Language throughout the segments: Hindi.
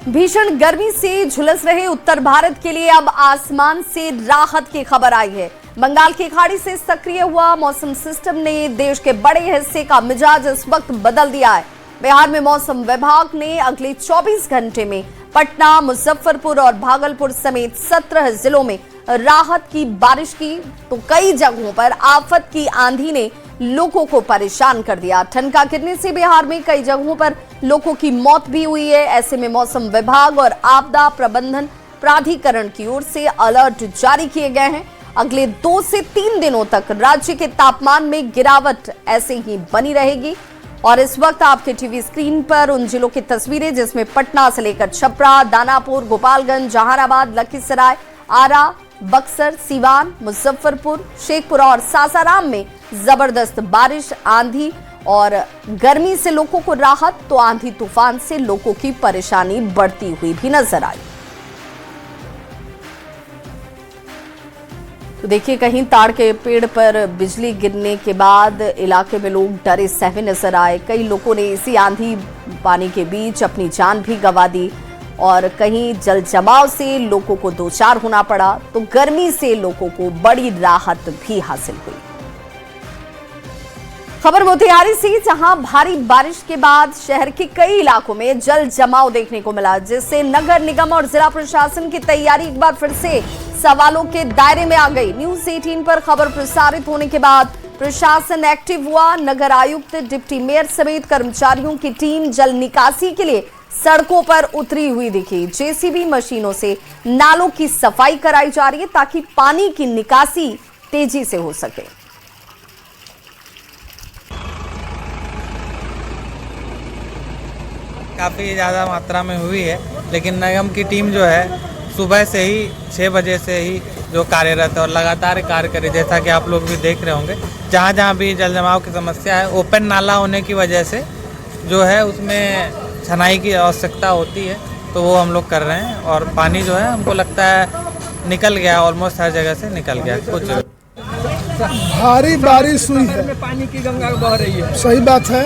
भीषण गर्मी से झुलस रहे उत्तर भारत के लिए अब आसमान से राहत की खबर आई है। बंगाल की खाड़ी से सक्रिय हुआ मौसम सिस्टम ने देश के बड़े हिस्से का मिजाज इस वक्त बदल दिया है। बिहार में मौसम विभाग ने अगले 24 घंटे में पटना, मुजफ्फरपुर और भागलपुर समेत 17 जिलों में राहत की बारिश की, तो कई जगहों पर आफत की आंधी ने लोगों को परेशान कर दिया। ठनका गिरने से बिहार में कई जगहों पर लोगों की मौत भी हुई है। ऐसे में मौसम विभाग और आपदा प्रबंधन प्राधिकरण की ओर से अलर्ट जारी किए गए हैं। अगले 2 से 3 दिनों तक राज्य के तापमान में गिरावट ऐसे ही बनी रहेगी। और इस वक्त आपके टीवी स्क्रीन पर उन जिलों की तस्वीरें जिसमें पटना से लेकर छपरा, दानापुर, गोपालगंज, जहानाबाद, लखीसराय, आरा, बक्सर, सीवान, मुजफ्फरपुर, शेखपुरा और सासाराम में जबरदस्त बारिश, आंधी और गर्मी से लोगों को राहत, तो आंधी तूफान से लोगों की परेशानी बढ़ती हुई भी नजर आई। तो देखिए, कहीं ताड़ के पेड़ पर बिजली गिरने के बाद इलाके में लोग डरे सहमे नजर आए। कई लोगों ने इसी आंधी पानी के बीच अपनी जान भी गंवा दी और कहीं जल जमाव से लोगों को दो चार होना पड़ा, तो गर्मी से लोगों को बड़ी राहत भी हासिल हुई। खबर मोतिहारी से, जहां भारी बारिश के बाद शहर के कई इलाकों में जल जमाव देखने को मिला, जिससे नगर निगम और जिला प्रशासन की तैयारी एक बार फिर से सवालों के दायरे में आ गई। न्यूज़ 18 पर खबर प्रसारित होने के बाद प्रशासन एक्टिव हुआ। नगर आयुक्त, डिप्टी मेयर समेत कर्मचारियों की टीम जल निकासी के लिए सड़कों पर उतरी हुई दिखी। जेसीबी मशीनों से नालों की सफाई कराई जा रही है ताकि पानी की निकासी तेजी से हो सके। काफ़ी ज़्यादा मात्रा में हुई है, लेकिन निगम की टीम जो है सुबह से ही 6 बजे से ही जो कार्यरत है और लगातार कार्य करे। जैसा कि आप लोग भी देख रहे होंगे, जहाँ जहाँ भी जल जमाव की समस्या है, ओपन नाला होने की वजह से जो है उसमें छनाई की आवश्यकता होती है, तो वो हम लोग कर रहे हैं। और पानी जो है हमको लगता है निकल गया, ऑलमोस्ट हर जगह से निकल गया। कुछ भारी बारिश हुई है, पानी की गंगा बह रही है। सही बात है,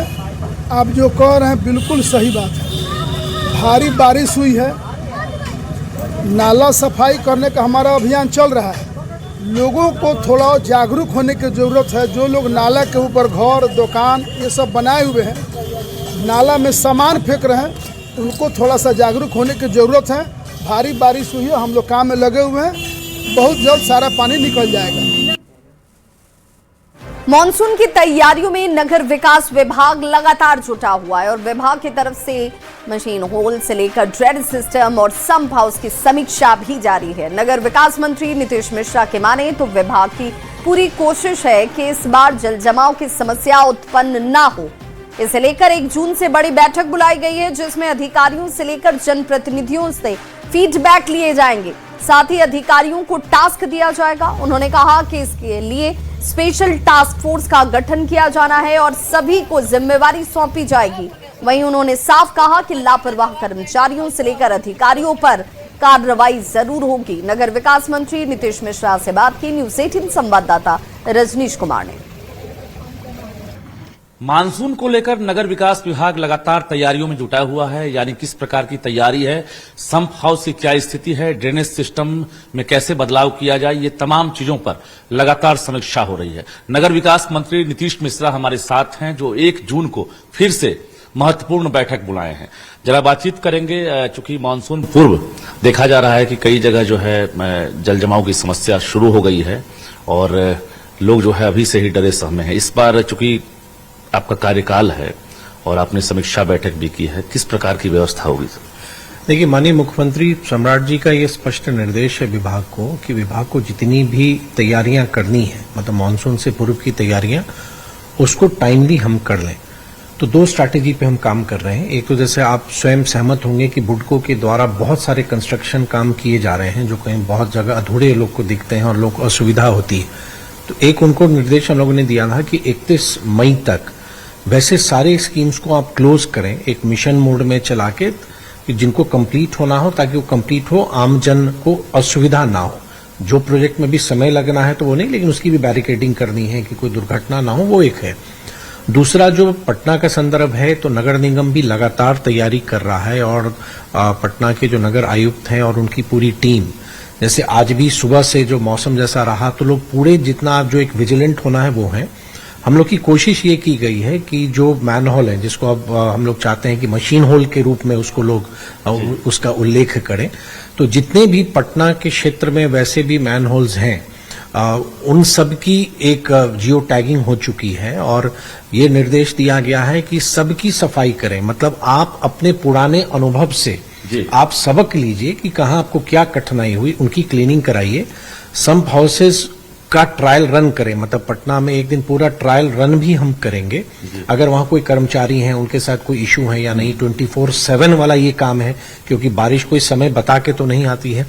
आप जो कह रहे हैं बिल्कुल सही बात है। भारी बारिश हुई है, नाला सफाई करने का हमारा अभियान चल रहा है। लोगों को थोड़ा जागरूक होने की ज़रूरत है। जो लोग नाला के ऊपर घर, दुकान ये सब बनाए हुए हैं, नाला में सामान फेंक रहे हैं, उनको थोड़ा सा जागरूक होने की ज़रूरत है। भारी बारिश हुई है, हम लोग काम में लगे हुए हैं, बहुत जल्द सारा पानी निकल जाएगा। मॉनसून की तैयारियों में नगर विकास विभाग लगातार जुटा हुआ है और विभाग की तरफ से मशीन होल से लेकर ड्रेनेज सिस्टम और सम्प हाउस की समीक्षा भी जारी है। नगर विकास मंत्री नीतीश मिश्रा के माने तो विभाग की पूरी कोशिश है कि इस बार जल जमाव की समस्या उत्पन्न ना हो। इसे लेकर 1 जून से बड़ी बैठक बुलाई गई है, जिसमें अधिकारियों से लेकर जनप्रतिनिधियों से फीडबैक लिए जाएंगे। साथ ही अधिकारियों को टास्क दिया जाएगा। उन्होंने कहा कि इसके लिए स्पेशल टास्क फोर्स का गठन किया जाना है और सभी को जिम्मेवारी सौंपी जाएगी। वहीं उन्होंने साफ कहा कि लापरवाह कर्मचारियों से लेकर अधिकारियों पर कार्रवाई जरूर होगी। नगर विकास मंत्री नीतीश मिश्रा से बात की न्यूज़ 18 संवाददाता रजनीश कुमार ने। मानसून को लेकर नगर विकास विभाग लगातार तैयारियों में जुटा हुआ है, यानी किस प्रकार की तैयारी है, सम्प हाउस की क्या स्थिति है, ड्रेनेज सिस्टम में कैसे बदलाव किया जाए, ये तमाम चीजों पर लगातार समीक्षा हो रही है। नगर विकास मंत्री नीतीश मिश्रा हमारे साथ हैं, जो 1 जून को फिर से महत्वपूर्ण बैठक बुलाए हैं। जरा बातचीत करेंगे। चूंकि मानसून पूर्व देखा जा रहा है कि कई जगह जो है जल जमाव की समस्या शुरू हो गई है और लोग जो है अभी से ही डरे सहमे हैं। इस बार चूंकि आपका कार्यकाल है और आपने समीक्षा बैठक भी की है, किस प्रकार की व्यवस्था होगी? देखिए, माननीय मुख्यमंत्री सम्राट जी का ये स्पष्ट निर्देश है विभाग को कि विभाग को जितनी भी तैयारियां करनी है, मतलब मानसून से पूर्व की तैयारियां, उसको टाइमली हम कर लें। तो 2 स्ट्रैटेजी पे हम काम कर रहे हैं। एक तो जैसे आप स्वयं सहमत होंगे कि बुडको के द्वारा बहुत सारे कंस्ट्रक्शन काम किए जा रहे हैं, जो कहीं बहुत जगह अधूरे लोग को दिखते हैं और लोग को असुविधा होती है। तो एक उनको निर्देश हम लोगों ने दिया था कि 31 मई तक वैसे सारे स्कीम्स को आप क्लोज करें, एक मिशन मोड में चला के, कि जिनको कंप्लीट होना हो ताकि वो कंप्लीट हो, आम जन को असुविधा ना हो। जो प्रोजेक्ट में भी समय लगना है तो वो नहीं, लेकिन उसकी भी बैरिकेडिंग करनी है कि कोई दुर्घटना ना हो, वो एक है। दूसरा जो पटना का संदर्भ है, तो नगर निगम भी लगातार तैयारी कर रहा है और पटना के जो नगर आयुक्त हैं और उनकी पूरी टीम, जैसे आज भी सुबह से जो मौसम जैसा रहा तो लोग पूरे जितना जो एक विजिलेंट होना है वो है। हम लोग की कोशिश ये की गई है कि जो मैन होल है, जिसको अब हम लोग चाहते हैं कि मशीन होल के रूप में उसको लोग उसका उल्लेख करें, तो जितने भी पटना के क्षेत्र में वैसे भी मैन होल्स हैं उन सब की एक जियो टैगिंग हो चुकी है और ये निर्देश दिया गया है कि सबकी सफाई करें। मतलब आप अपने पुराने अनुभव से आप सबक लीजिए कि कहाँ आपको क्या कठिनाई हुई, उनकी क्लीनिंग कराइए। संप हाउसेस का ट्रायल रन करें, मतलब पटना में एक दिन पूरा ट्रायल रन भी हम करेंगे। अगर वहां कोई कर्मचारी हैं, उनके साथ कोई इश्यू है या नहीं, 24/7 वाला ये काम है, क्योंकि बारिश कोई समय बता के तो नहीं आती है,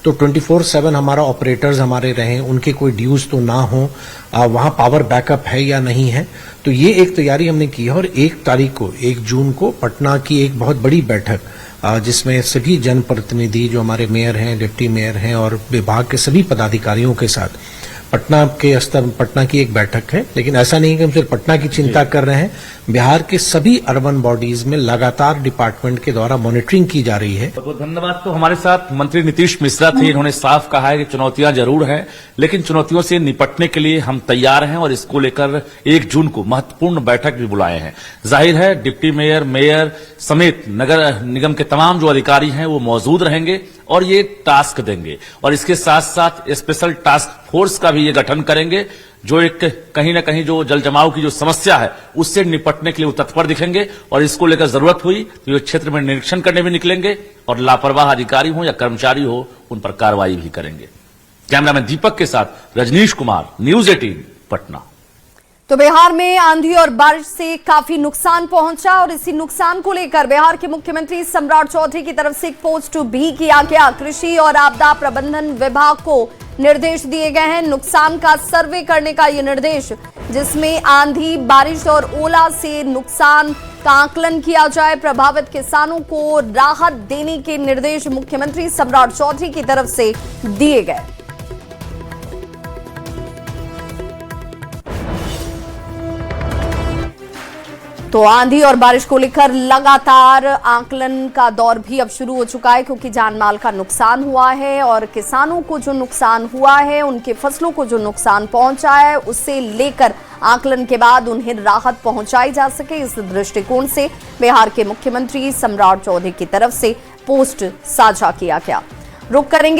तो 24/7 हमारा ऑपरेटर्स हमारे रहें, उनके कोई ड्यूज तो ना हो, वहां पावर बैकअप है या नहीं है। तो ये एक तैयारी हमने की है और 1 तारीख को 1 जून को पटना की एक बहुत बड़ी बैठक, जिसमें सभी जनप्रतिनिधि जो हमारे मेयर हैं, डिप्टी मेयर हैं और विभाग के सभी पदाधिकारियों के साथ पटना के स्तर पटना की एक बैठक है। लेकिन ऐसा नहीं कि हम सिर्फ पटना की चिंता कर रहे हैं, बिहार के सभी अर्बन बॉडीज में लगातार डिपार्टमेंट के द्वारा मॉनिटरिंग की जा रही है। बहुत धन्यवाद। तो हमारे साथ मंत्री नीतीश मिश्रा थे, इन्होंने साफ कहा है कि चुनौतियां जरूर हैं, लेकिन चुनौतियों से निपटने के लिए हम तैयार हैं और इसको लेकर 1 जून को महत्वपूर्ण बैठक भी बुलाए हैं। जाहिर है डिप्टी मेयर, मेयर समेत नगर निगम के तमाम जो अधिकारी हैं वो मौजूद रहेंगे और ये टास्क देंगे और इसके साथ साथ स्पेशल टास्क फोर्स का भी ये गठन करेंगे, जो एक कहीं ना कहीं जो जल जमाव की जो समस्या है उससे निपटने के लिए वो तत्पर दिखेंगे और इसको लेकर जरूरत हुई तो ये क्षेत्र में निरीक्षण करने भी निकलेंगे और लापरवाह अधिकारी हो या कर्मचारी हो उन पर कार्रवाई भी करेंगे। कैमरामैन दीपक के साथ रजनीश कुमार, न्यूज 18 पटना। तो बिहार में आंधी और बारिश से काफी नुकसान पहुंचा और इसी नुकसान को लेकर बिहार के मुख्यमंत्री सम्राट चौधरी की तरफ से एक पोस्ट भी किया गया। कृषि और आपदा प्रबंधन विभाग को निर्देश दिए गए हैं नुकसान का सर्वे करने का ये निर्देश, जिसमें आंधी, बारिश और ओला से नुकसान का आकलन किया जाए। प्रभावित किसानों को राहत देने के निर्देश मुख्यमंत्री सम्राट चौधरी की तरफ से दिए गए। तो आंधी और बारिश को लेकर लगातार आकलन का दौर भी अब शुरू हो चुका है, क्योंकि जानमाल का नुकसान हुआ है और किसानों को जो नुकसान हुआ है, उनके फसलों को जो नुकसान पहुंचा है, उससे लेकर आकलन के बाद उन्हें राहत पहुंचाई जा सके, इस दृष्टिकोण से बिहार के मुख्यमंत्री सम्राट चौधरी की तरफ से पोस्ट साझा किया गया। रुक करेंगे